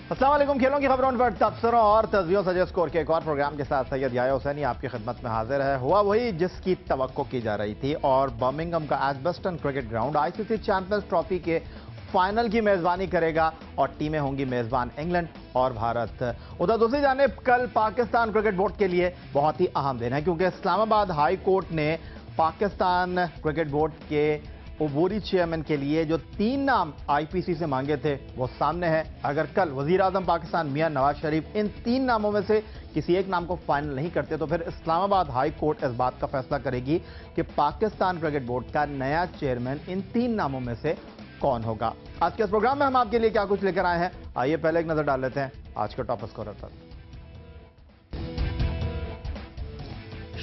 अस्सलाम वालेकुम। खेलों की खबरों पर तबसरों और तस्वीरों सजे स्कोर के एक और प्रोग्राम के साथ सैयद याया हुसैनी आपकी खिदमत में हाजिर है। हुआ वही जिसकी तवक्को की जा रही थी और बर्मिंघम का Edgbaston cricket ground ICC champions trophy के फाइनल की मेजबानी करेगा और टीमें होंगी मेजबान इंग्लैंड और भारत। उधर दूसरी जानिब कल पाकिस्तान क्रिकेट बोर्ड के लिए बहुत ही अहम दिन है, क्योंकि इस्लामाबाद हाई कोर्ट ने पाकिस्तान क्रिकेट बोर्ड के अबूरी चेयरमैन के लिए जो 3 नाम आईपीसी से मांगे थे वो सामने है। अगर कल वजीर आजम पाकिस्तान मियां नवाज शरीफ इन 3 नामों में से किसी एक नाम को फाइनल नहीं करते तो फिर इस्लामाबाद हाई कोर्ट इस बात का फैसला करेगी कि पाकिस्तान क्रिकेट बोर्ड का नया चेयरमैन इन 3 नामों में से कौन होगा। आज के इस प्रोग्राम में हम आपके लिए क्या कुछ लेकर आए हैं, आइए पहले एक नजर डाल लेते हैं आज के टॉप स्कोरर पर।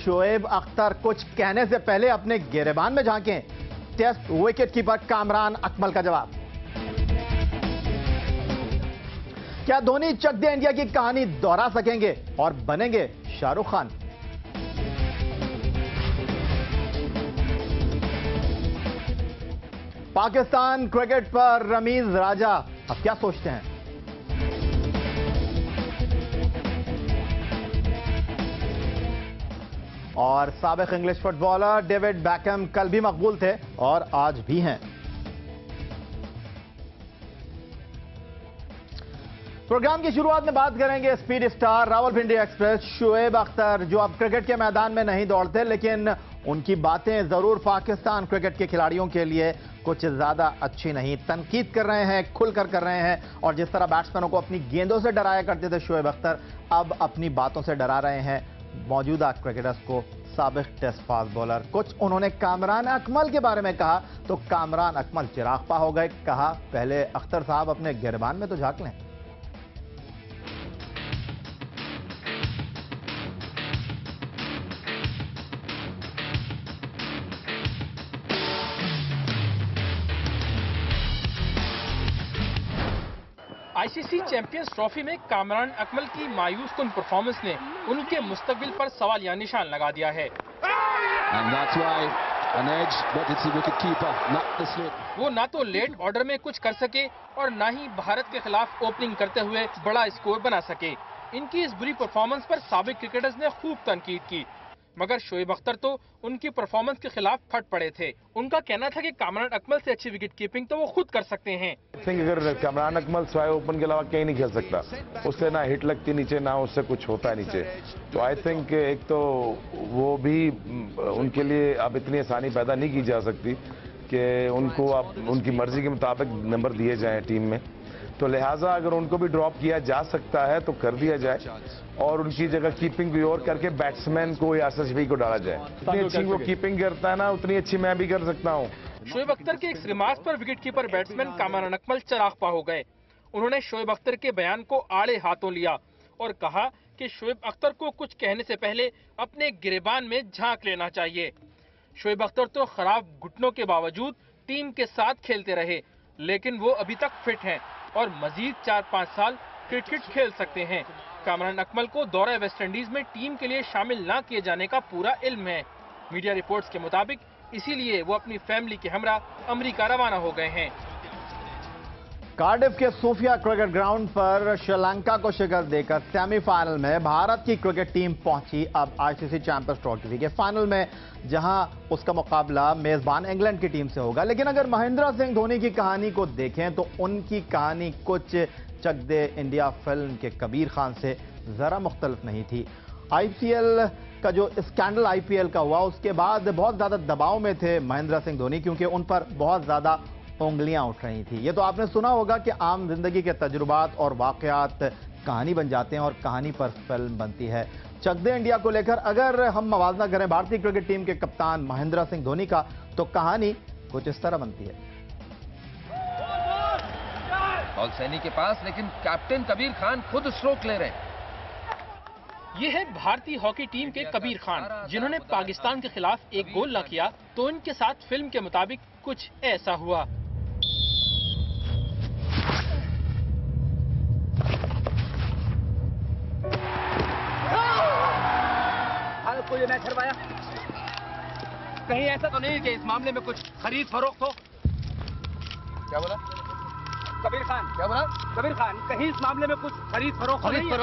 शोएब अख्तर कुछ कहने से पहले अपने गिरेबान में झांकें, test wicket keeper Kamran Akmal का जवाब। क्या धोनी चक दे इंडिया की कहानी दोहरा सकेंगे और बनेंगे शाहरुख खान? पाकिस्तान क्रिकेट पर रमीज राजा अब क्या सोचते हैं? और साबिक इंग्लिश फुटबॉलर डेविड बैकहम कल भी मकबूल थे और आज भी हैं। प्रोग्राम की शुरुआत में बात करेंगे speed star Rawalpindi express Shoaib Akhtar, जो अब क्रिकेट के मैदान में नहीं दौड़ते, लेकिन उनकी बातें जरूर पाकिस्तान क्रिकेट के खिलाड़ियों के लिए कुछ ज्यादा अच्छी नहीं। तनकीद कर रहे हैं, खुलकर कर रहे हैं, और जिस तरह बैट्समैनों को अपनी गेंदों से डराया करते थे शोएब अख्तर, अब अपनी बातों से डरा रहे हैं मौजूदा क्रिकेटर्स को। साबिक टेस्ट फास्ट बॉलर कुछ उन्होंने कामरान अकमल के बारे में कहा तो कामरान अकमल चिराग पा हो गए। कहा पहले अख्तर साहब अपने गिरबान में तो झांक लें। आईसीसी चैंपियंस ट्रॉफी में कामरान अकमल की मायूस कुन परफॉर्मेंस ने उनके मुस्तकबिल पर सवाल या निशान लगा दिया है। वो ना तो लेट ऑर्डर में कुछ कर सके और ना ही भारत के खिलाफ ओपनिंग करते हुए बड़ा स्कोर बना सके। इनकी इस बुरी परफॉर्मेंस पर साबिक क्रिकेटर्स ने खूब तनकीद की, मगर शोएब अख्तर तो उनकी परफॉर्मेंस के खिलाफ फट पड़े थे। उनका कहना था कि कामरान अकमल से अच्छी विकेट कीपिंग तो वो खुद कर सकते हैं। अगर कामरान अकमल स्वाय ओपन के अलावा कहीं नहीं खेल सकता, उससे ना हिट लगती नीचे, ना उससे कुछ होता है नीचे। तो आई थिंक एक तो वो भी उनके लिए अब इतनी आसानी पैदा नहीं की जा सकती कि उनको अब उनकी मर्जी के मुताबिक नंबर दिए जाएं टीम में। तो लिहाजा अगर उनको भी ड्रॉप किया जा सकता है तो कर दिया जाए और उनकी जगह कीपिंग भी और करके बैट्समैन को या शफी को डाला जाए। जितनी अच्छी वो कीपिंग करता है ना, उतनी अच्छी मैं भी कर सकता हूँ। शोएब अख्तर के इस रिमार्क पर विकेटकीपर बैट्समैन कामरान अकमल चरागपा हो गए। उन्होंने शोएब अख्तर के बयान को आड़े हाथों लिया और कहा कि शोएब अख्तर को कुछ कहने से पहले अपने गिरेबान में झांक लेना चाहिए। शोएब अख्तर तो खराब घुटनों के बावजूद टीम के साथ खेलते रहे, लेकिन वो अभी तक फिट हैं और मजीद 4-5 साल क्रिकेट खेल सकते हैं। कामरान अकमल को दौरा वेस्ट इंडीज में टीम के लिए शामिल न किए जाने का पूरा इल्म है। मीडिया रिपोर्ट्स के मुताबिक इसीलिए वो अपनी फैमिली के हमरा अमेरिका रवाना हो गए हैं। कार्डिफ के सोफिया क्रिकेट ग्राउंड पर श्रीलंका को शिकस्त देकर सेमीफाइनल में भारत की क्रिकेट टीम पहुंची अब आईसीसी चैंपियंस ट्रॉफी के फाइनल में, जहां उसका मुकाबला मेजबान इंग्लैंड की टीम से होगा। लेकिन अगर महेंद्र सिंह धोनी की कहानी को देखें तो उनकी कहानी कुछ चक दे इंडिया फिल्म के कबीर खान से जरा मुख्तलिफ नहीं थी। आईपीएल का जो स्कैंडल आईपीएल का हुआ उसके बाद बहुत ज्यादा दबाव में थे महेंद्र सिंह धोनी, क्योंकि उन पर बहुत ज्यादा उंगलियां उठ रही थी। ये तो आपने सुना होगा कि आम जिंदगी के तजुर्बात और वाकयात कहानी बन जाते हैं और कहानी पर फिल्म बनती है। चक दे इंडिया को लेकर अगर हम मवाजना करें भारतीय क्रिकेट टीम के कप्तान महेंद्र सिंह धोनी का, तो कहानी कुछ इस तरह बनती है। बॉल सैनी के पास, लेकिन कैप्टन कबीर खान खुद स्ट्रोक ले रहे हैं। ये है भारतीय हॉकी टीम के कबीर खान, जिन्होंने पाकिस्तान के खिलाफ एक गोल न किया तो इनके साथ फिल्म के मुताबिक कुछ ऐसा हुआ। को ये मैच हरवाया, कहीं ऐसा तो नहीं कि इस मामले में कुछ खरीद फरोख्त हो? क्या बोला? कबीर खान, क्या बोला? कबीर खान, कहीं इस मामले में कुछ खरीद फरोख्त नहीं है?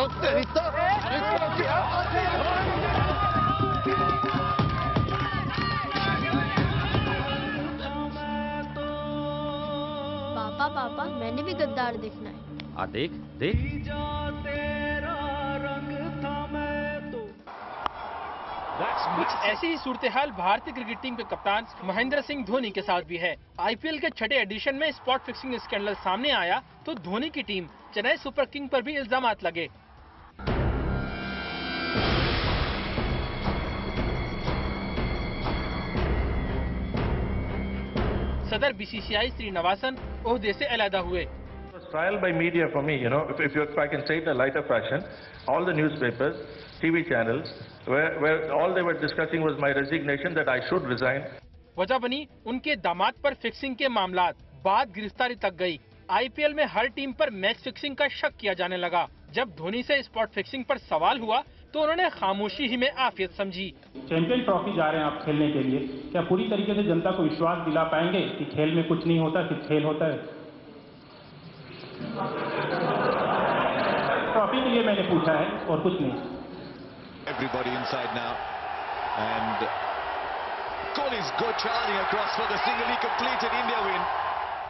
पापा मैंने भी गद्दार देखना है। देख देख। कुछ ऐसी ही सूरत-ए-हाल भारतीय क्रिकेट टीम के कप्तान महेंद्र सिंह धोनी के साथ भी है। आईपीएल के छठे एडिशन में स्पॉट फिक्सिंग स्कैंडल सामने आया तो धोनी की टीम चेन्नई सुपर किंग पर भी इल्जामात लगे। सदर बीसीसीआई श्रीनिवासन ओहदे से अलहदा हुए। Trial by media for me, you know, if I can say it in a lighter fashion, all the newspapers, TV channels, where all they were discussing was my resignation, that I should resign. वजह बनी उनके दामाद पर fixing के मामलात, बात गिरफ्तारी तक गई। आईपीएल में हर टीम पर मैच फिक्सिंग का शक किया जाने लगा। जब धोनी से स्पॉट फिक्सिंग पर सवाल हुआ तो उन्होंने खामोशी ही में आफियत समझी। चैंपियन ट्रॉफी जा रहे हैं आप खेलने के लिए, क्या पूरी तरीके से जनता को विश्वास दिला पाएंगे कि खेल में कुछ नहीं होता, सिर्फ खेल होता है? ट्रॉफी के लिए मैंने पूछा है और कुछ नहीं। Everybody inside now, and goal is good. Charging across for the single, he completed. India win.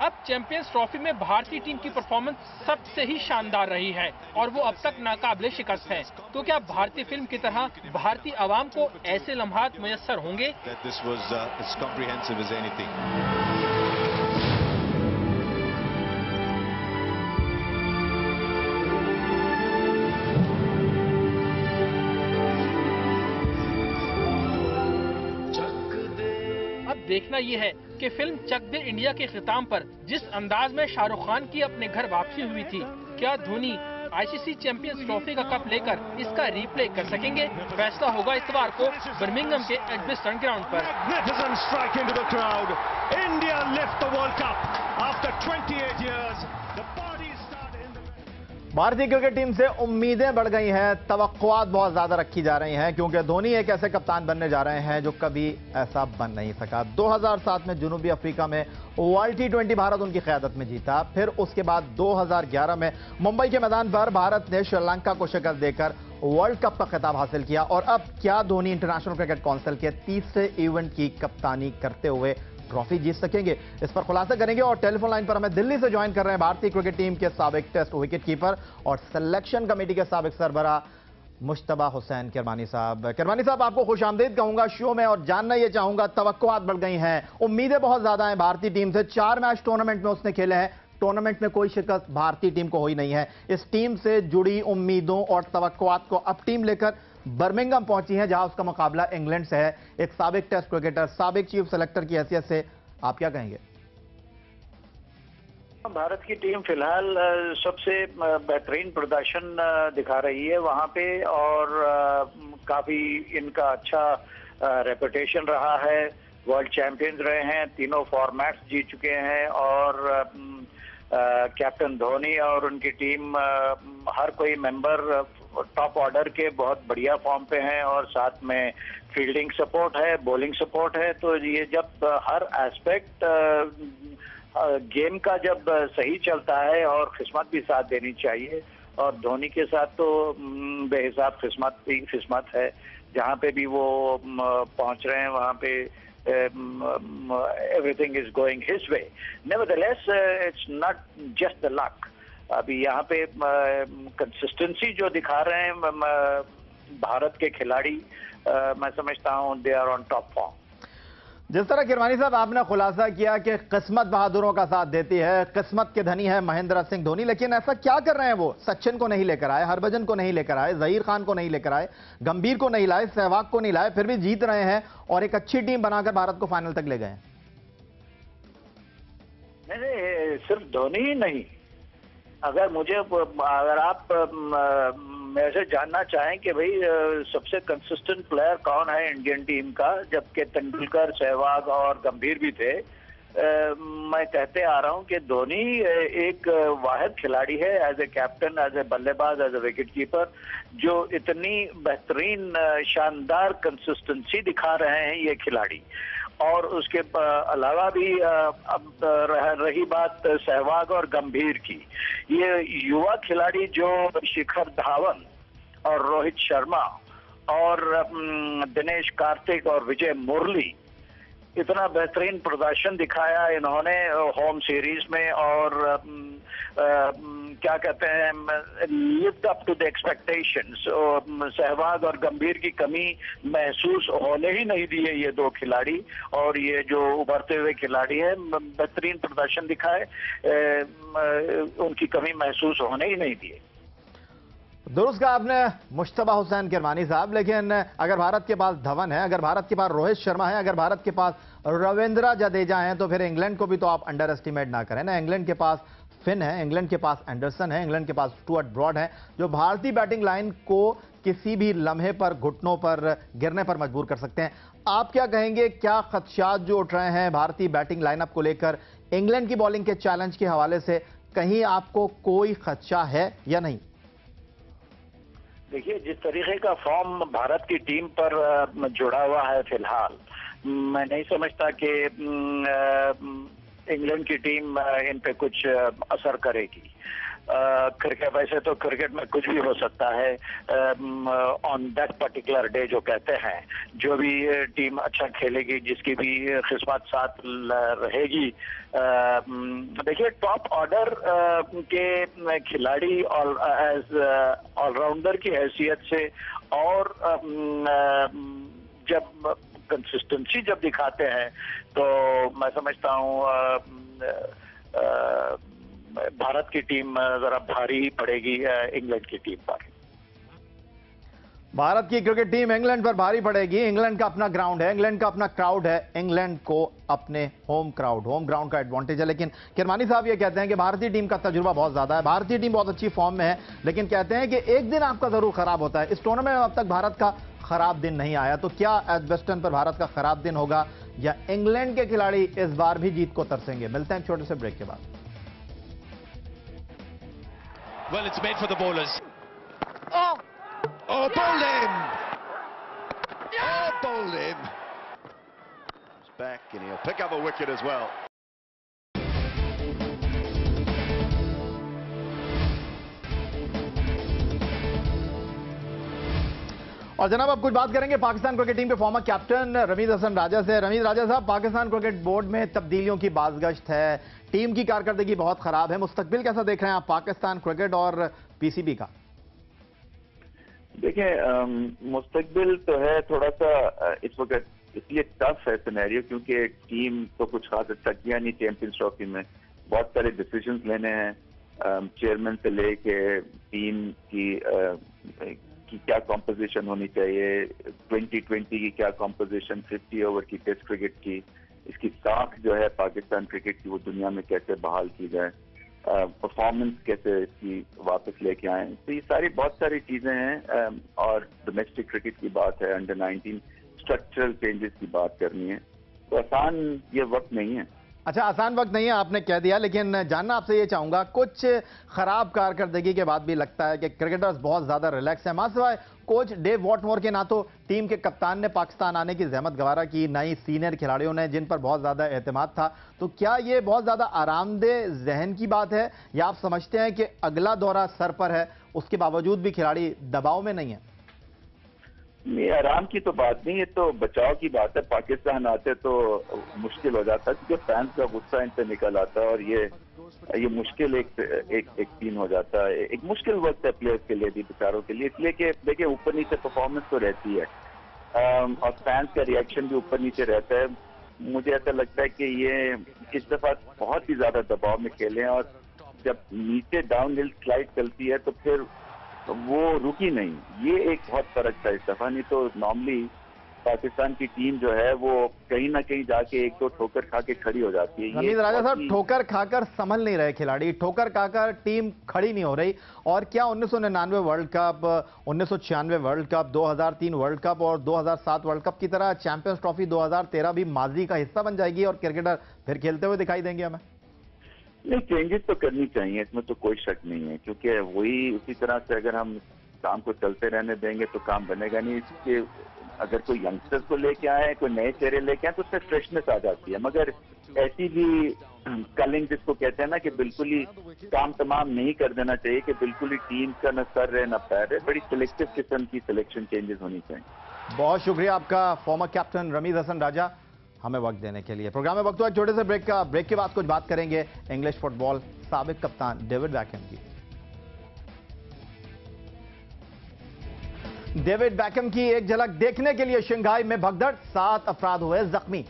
अब चैंपियंस ट्रॉफी में भारतीय टीम की परफॉर्मेंस सबसे ही शानदार रही है और वो अब तक नाकाबिले शिकस्त है। तो क्या भारतीय फिल्म की तरह भारतीय आवाम को ऐसे लम्हात मुयस्सर होंगे? This was as comprehensive as anything. देखना ये है कि फिल्म चक दे इंडिया के खिताम पर जिस अंदाज में शाहरुख खान की अपने घर वापसी हुई थी, क्या धोनी आईसीसी चैंपियंस ट्रॉफी का कप लेकर इसका रिप्ले कर सकेंगे? फैसला होगा इतवार को बर्मिंघम के एडमिस्टन ग्राउंड पर। भारतीय क्रिकेट टीम से उम्मीदें बढ़ गई हैं, तवक्कुआत बहुत ज्यादा रखी जा रही हैं क्योंकि धोनी एक ऐसे कप्तान बनने जा रहे हैं जो कभी ऐसा बन नहीं सका। 2007 में जनूबी अफ्रीका में वर्ल्ड T20 भारत उनकी क़यादत में जीता। फिर उसके बाद 2011 में मुंबई के मैदान पर भारत ने श्रीलंका को शिकस्त देकर वर्ल्ड कप का खिताब हासिल किया। और अब क्या धोनी इंटरनेशनल क्रिकेट काउंसिल के तीसरे इवेंट की कप्तानी करते हुए ट्रॉफी जीत सकेंगे? इस पर खुलासा करेंगे और टेलीफोन लाइन पर हमें दिल्ली से ज्वाइन कर रहे हैं भारतीय क्रिकेट टीम के साबिक टेस्ट विकेट कीपर और सिलेक्शन कमेटी के साबिक सरबराह मुश्तबा हुसैन किरमानी साहब। किरमानी साहब, आपको खुशामदीद कहूंगा शो में और जानना यह चाहूंगा, तवक्कुआत बढ़ गई हैं, उम्मीदें बहुत ज्यादा हैं भारतीय टीम से। 4 मैच टूर्नामेंट में उसने खेले हैं, टूर्नामेंट में कोई शिकस्त भारतीय टीम को हुई नहीं है। इस टीम से जुड़ी उम्मीदों और तवक्कुआत को अब टीम लेकर बर्मिंघम पहुंची है जहां उसका मुकाबला इंग्लैंड से है। एक साबिक टेस्ट क्रिकेटर, साबिक चीफ सेलेक्टर की हैसियत से आप क्या कहेंगे? भारत की टीम फिलहाल सबसे बेहतरीन प्रदर्शन दिखा रही है वहां पे और काफी इनका अच्छा रेपुटेशन रहा है। वर्ल्ड चैंपियंस रहे हैं, तीनों फॉर्मेट्स जीत चुके हैं और कैप्टन धोनी और उनकी टीम हर कोई मेंबर टॉप ऑर्डर के बहुत बढ़िया फॉर्म पे हैं और साथ में फील्डिंग सपोर्ट है, बॉलिंग सपोर्ट है। तो ये जब हर एस्पेक्ट गेम का जब सही चलता है और किस्मत भी साथ देनी चाहिए और धोनी के साथ तो बेहिसाब किस्मत है। जहाँ पे भी वो पहुँच रहे हैं वहाँ पे everything is going his way. Nevertheless, it's not just the luck. अभी यहाँ पे कंसिस्टेंसी जो दिखा रहे हैं भारत के खिलाड़ी, मैं समझता हूँ they are on top form. जिस तरह किरमानी साहब आपने खुलासा किया कि किस्मत बहादुरों का साथ देती है, किस्मत के धनी है महेंद्र सिंह धोनी, लेकिन ऐसा क्या कर रहे हैं वो? सचिन को नहीं लेकर आए, हरभजन को नहीं लेकर आए, जहीर खान को नहीं लेकर आए, गंभीर को नहीं लाए, सहवाग को नहीं लाए, फिर भी जीत रहे हैं और एक अच्छी टीम बनाकर भारत को फाइनल तक ले गए। नहीं, सिर्फ धोनी ही नहीं, अगर आप मेरे से जानना चाहें कि भाई सबसे कंसिस्टेंट प्लेयर कौन है इंडियन टीम का, जबकि तेंदुलकर, सहवाग और गंभीर भी थे, मैं कहते आ रहा हूं कि धोनी एक वाहिद खिलाड़ी है as a captain, as a बल्लेबाज, एज ए विकेट कीपर, जो इतनी बेहतरीन शानदार कंसिस्टेंसी दिखा रहे हैं ये खिलाड़ी। और उसके अलावा भी अब रही बात सहवाग और गंभीर की, ये युवा खिलाड़ी जो शिखर धवन और रोहित शर्मा और दिनेश कार्तिक और विजय मुरली, इतना बेहतरीन प्रदर्शन दिखाया इन्होंने होम सीरीज में और क्या कहते हैं, lived up to the expectations. Sehwag और गंभीर की कमी महसूस होने ही नहीं दिए ये दो खिलाड़ी, और ये जो उभरते हुए खिलाड़ी है बेहतरीन प्रदर्शन दिखाए, उनकी कमी महसूस होने ही नहीं दिए। दुरुस्त कहा आपने मुश्तबा हुसैन किरमानी साहब, लेकिन अगर भारत के पास धवन है, अगर भारत के पास रोहित शर्मा है, अगर भारत के पास रविंद्र जडेजा है, तो फिर इंग्लैंड को भी तो आप अंडर एस्टिमेट ना करें ना। इंग्लैंड के पास फिन है, इंग्लैंड के पास एंडरसन है, इंग्लैंड के पास स्टुअर्ट ब्रॉड है, जो भारतीय बैटिंग लाइन को किसी भी लम्हे पर घुटनों पर गिरने पर मजबूर कर सकते हैं। आप क्या कहेंगे, क्या खदशात जो उठ रहे हैं भारतीय बैटिंग लाइनअप को लेकर इंग्लैंड की बॉलिंग के चैलेंज के हवाले से, कहीं आपको कोई खदशा है या नहीं? देखिए, जिस तरीके का फॉर्म भारत की टीम पर जुड़ा हुआ है फिलहाल, मैं नहीं समझता कि इंग्लैंड की टीम इन पे कुछ असर करेगी। क्रिकेट, वैसे तो क्रिकेट में कुछ भी हो सकता है ऑन दैट पर्टिकुलर डे, जो कहते हैं। जो भी टीम अच्छा खेलेगी, जिसकी भी किस्मत साथ रहेगी। देखिए, टॉप ऑर्डर के खिलाड़ी ऑलराउंडर की हैसियत से और जब कंसिस्टेंसी जब दिखाते हैं, तो मैं समझता हूँ भारत की टीम जरा भारी पड़ेगी इंग्लैंड की टीम पर। भारत की क्रिकेट टीम इंग्लैंड पर भारी पड़ेगी। इंग्लैंड का अपना ग्राउंड है, इंग्लैंड का अपना क्राउड है, इंग्लैंड को अपने होम ग्राउंड का एडवांटेज है। लेकिन किरमानी साहब ये कहते हैं कि भारतीय टीम का तजुर्बा बहुत ज्यादा है, भारतीय टीम बहुत अच्छी फॉर्म में है, लेकिन कहते हैं कि एक दिन आपका जरूर खराब होता है। इस टूर्नामेंट में अब तक भारत का खराब दिन नहीं आया, तो क्या एजबेस्टन पर भारत का खराब दिन होगा, या इंग्लैंड के खिलाड़ी इस बार भी जीत को तरसेंगे? मिलते हैं छोटे से ब्रेक के बाद। Well, it's made for the bowlers. Oh, bowled him! Oh, bowled him! He's back and he'll pick up a wicket as well. और जनाब, अब कुछ बात करेंगे पाकिस्तान क्रिकेट टीम के फॉर्मर कैप्टन रमीज हसन राजा से। रमीज राजा साहब, पाकिस्तान क्रिकेट बोर्ड में तब्दीलियों की बाज़गश्त है, टीम की कारकर्दगी बहुत खराब है, मुस्तकबिल कैसा देख रहे हैं आप पाकिस्तान क्रिकेट और पीसीबी का? देखिए, मुस्तकबिल तो है थोड़ा सा इस वक्त इसलिए टफ है सिनेरियो, क्योंकि टीम तो कुछ खास अच्छा किया नहीं चैंपियंस ट्रॉफी में। बहुत सारे डिसीजंस लेने हैं, चेयरमैन से लेके टीम की क्या कॉम्पोजिशन होनी चाहिए, 2020 की क्या कॉम्पोजिशन, 50 ओवर की टेस्ट क्रिकेट की, इसकी साख जो है पाकिस्तान क्रिकेट की वो दुनिया में कैसे बहाल की जाए, परफॉर्मेंस कैसे इसकी वापस लेके आए। तो ये सारी बहुत सारी चीजें हैं, और डोमेस्टिक क्रिकेट की बात है, अंडर 19 स्ट्रक्चरल चेंजेस की बात करनी है, तो आसान ये वक्त नहीं है। अच्छा, आसान वक्त नहीं है आपने कह दिया, लेकिन जानना आपसे ये चाहूंगा, कुछ खराब कारकर्दगी के बाद भी लगता है कि क्रिकेटर्स बहुत ज्यादा रिलैक्स हैं, मासिवाय कोच डेव वॉटमोर के, ना तो टीम के कप्तान ने पाकिस्तान आने की जहमत गवारा की, ना ही सीनियर खिलाड़ियों ने जिन पर बहुत ज्यादा एतमाद था। तो क्या ये बहुत ज्यादा आरामदेह जहन की बात है, या आप समझते हैं कि अगला दौरा सर पर है, उसके बावजूद भी खिलाड़ी दबाव में नहीं है? ये आराम की तो बात नहीं है, तो बचाव की बात है। पाकिस्तान आते तो मुश्किल हो जाता, क्योंकि फैंस का गुस्सा इन पे निकल आता है, और ये मुश्किल एक सीन हो जाता है। एक मुश्किल वक्त है प्लेयर्स के लिए भी, बेचारों के लिए, इसलिए कि देखिए ऊपर नीचे परफॉर्मेंस तो रहती है, और फैंस का रिएक्शन भी ऊपर नीचे रहता है। मुझे ऐसा लगता है कि ये इस दफा बहुत ही ज्यादा दबाव में खेले, और जब नीचे डाउन हिल स्लाइड चलती है तो फिर वो रुकी नहीं। ये एक बहुत फर्क था इस दफा, नहीं तो नॉर्मली पाकिस्तान की टीम जो है वो कहीं ना कहीं जाके एक तो ठोकर खा के खड़ी हो जाती है। रमीज राजा साहब, ठोकर खाकर संभल नहीं रहे खिलाड़ी, ठोकर खाकर टीम खड़ी नहीं हो रही। और क्या 1999 world cup, 1996 world cup, 2003 world cup और 2007 वर्ल्ड कप की तरह चैंपियंस ट्रॉफी 2013 भी माजी का हिस्सा बन जाएगी और क्रिकेटर फिर खेलते हुए दिखाई देंगे हमें? नहीं, चेंजेस तो करनी चाहिए, इसमें तो कोई शक नहीं है, क्योंकि वही उसी तरह से अगर हम काम को चलते रहने देंगे तो काम बनेगा नहीं। इसके अगर कोई यंगस्टर्स को लेके आए, कोई नए चेहरे लेके आए तो उसमें फ्रेशनेस आ जाती है। मगर ऐसी भी कलिंग जिसको कहते हैं ना कि बिल्कुल ही काम तमाम नहीं कर देना चाहिए, कि बिल्कुल ही टीम का न सर रहे न पैर रहे, बड़ी सिलेक्टिव किस्म की सिलेक्शन चेंजेस होनी चाहिए। बहुत शुक्रिया आपका फॉर्मर कैप्टन रमीज हसन राजा, हमें वक्त देने के लिए। प्रोग्राम में वक्त हुआ एक छोटे से ब्रेक का। ब्रेक के बाद कुछ बात करेंगे इंग्लिश फुटबॉल साबिक कप्तान डेविड बैकहम की। डेविड बैकहम की एक झलक देखने के लिए शंघाई में भगदड़, 7 अफराद हुए जख्मी।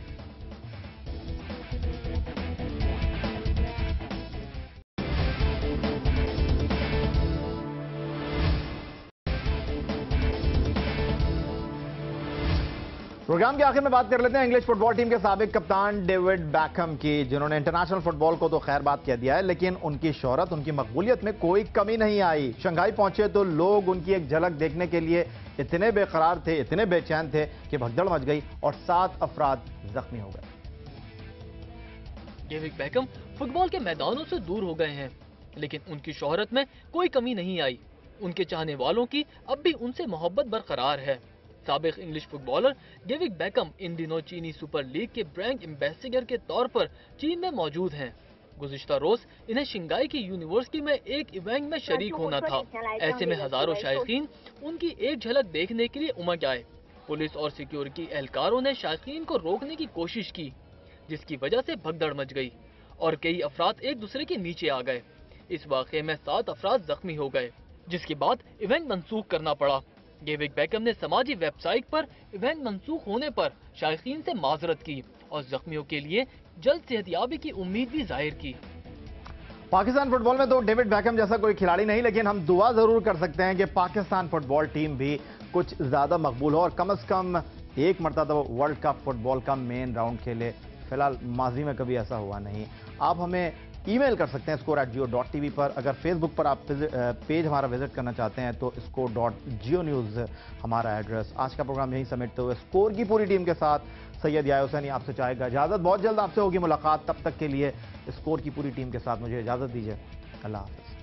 प्रोग्राम के आखिर में बात कर लेते हैं इंग्लिश फुटबॉल टीम के साबिक कप्तान डेविड बैकहम की, जिन्होंने इंटरनेशनल फुटबॉल को तो खैर बात कह दिया है, लेकिन उनकी शोहरत, उनकी मकबूलियत में कोई कमी नहीं आई। शंघाई पहुंचे तो लोग उनकी एक झलक देखने के लिए इतने बेकरार थे, इतने बेचैन थे कि भगदड़ मच गई और 7 अफराद जख्मी हो गए। डेविड बैकहम फुटबॉल के मैदानों से दूर हो गए हैं, लेकिन उनकी शोहरत में कोई कमी नहीं आई। उनके चाहने वालों की अब भी उनसे मोहब्बत बरकरार है। साबिक इंग्लिश फुटबॉलर डेविड बैकहम इन दिनों चीनी सुपर लीग के ब्रांड एम्बेसडर के तौर पर चीन में मौजूद हैं। गुज़िश्ता रोज इन्हें शंघाई की यूनिवर्सिटी में एक इवेंट में शरीक होना था। ऐसे में हजारों शायकीन उनकी एक झलक देखने के लिए उमड़ आए। पुलिस और सिक्योरिटी एहलकारों ने शायकीन को रोकने की कोशिश की, जिसकी वजह से भगदड़ मच गई और कई अफराद एक दूसरे के नीचे आ गए। इस वाक़े में 7 अफराद जख्मी हो गए, जिसके बाद इवेंट मंसूख करना पड़ा। डेविड बैकहम ने समाजी वेबसाइट पर इवेंट मंसूख होने पर शायकीन से माजरत की और जख्मियों के लिए जल्द सेहतयाबी की उम्मीद भी जाहिर की। पाकिस्तान फुटबॉल में तो डेविड बैकहम जैसा कोई खिलाड़ी नहीं, लेकिन हम दुआ जरूर कर सकते हैं कि पाकिस्तान फुटबॉल टीम भी कुछ ज्यादा मकबूल हो और कम से कम एक मरतबा वर्ल्ड कप फुटबॉल का मेन राउंड खेले। फिलहाल माजी में कभी ऐसा हुआ नहीं। आप हमें ईमेल कर सकते हैं score@geo.tv पर। अगर फेसबुक पर आप पेज हमारा विजिट करना चाहते हैं तो score.geonews हमारा एड्रेस। आज का प्रोग्राम यहीं समेटते हुए स्कोर की पूरी टीम के साथ सैयद याया हुसैनी आपसे चाहेगा इजाजत। बहुत जल्द आपसे होगी मुलाकात, तब तक के लिए स्कोर की पूरी टीम के साथ मुझे इजाजत दीजिए। अल्लाह हाफिज।